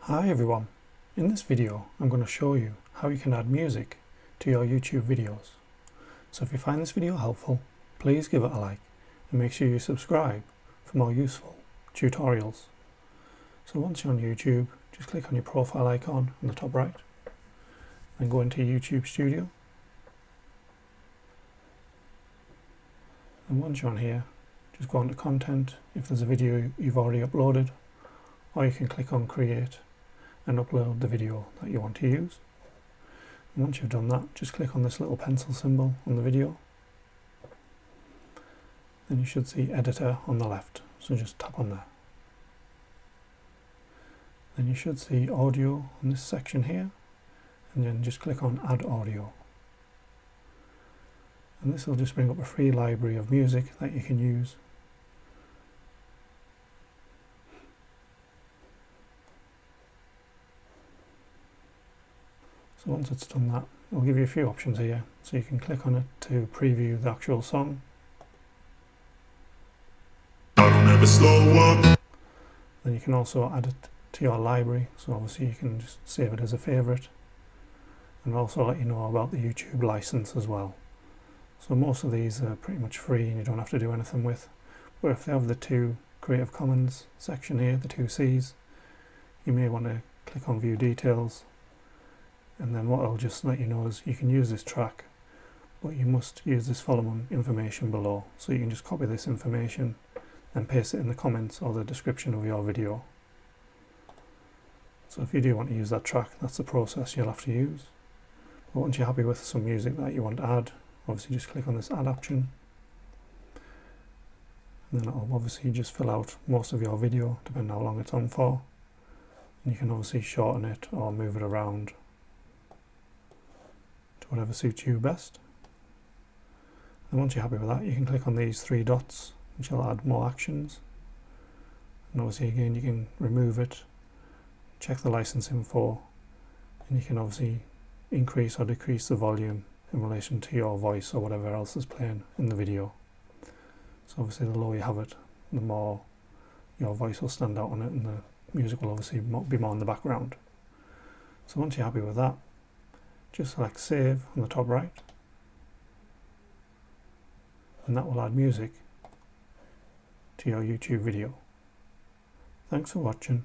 Hi everyone, in this video I'm going to show you how you can add music to your YouTube videos. So if you find this video helpful, please give it a like and make sure you subscribe for more useful tutorials. So once you're on YouTube, just click on your profile icon in the top right and go into YouTube Studio. And once you're on here, just go onto content if there's a video you've already uploaded, or you can click on create and upload the video that you want to use. And once you've done that, just click on this little pencil symbol on the video. Then you should see editor on the left, so just tap on there. Then you should see audio on this section here, and then just click on add audio. And this will just bring up a free library of music that you can use. So once it's done that, it'll give you a few options here. So you can click on it to preview the actual song. I don't ever slow up. Then you can also add it to your library. So obviously you can just save it as a favorite. And also let you know about the YouTube license as well. So most of these are pretty much free and you don't have to do anything with. But if they have the two Creative Commons section here, the two C's, you may want to click on View Details. And then what I'll just let you know is you can use this track, but you must use this following information below. So you can just copy this information and paste it in the comments or the description of your video. So if you do want to use that track, that's the process you'll have to use. But once you're happy with some music that you want to add, obviously just click on this add option. And then it'll obviously just fill out most of your video, depending on how long it's on for. And you can obviously shorten it or move it around to whatever suits you best. And once you're happy with that, you can click on these three dots, which will add more actions. And obviously again, you can remove it, check the license info, and you can obviously increase or decrease the volume in relation to your voice or whatever else is playing in the video. So obviously the lower you have it, the more your voice will stand out on it, and the music will obviously be more in the background. So once you're happy with that, just select save on the top right, and that will add music to your YouTube video. Thanks for watching.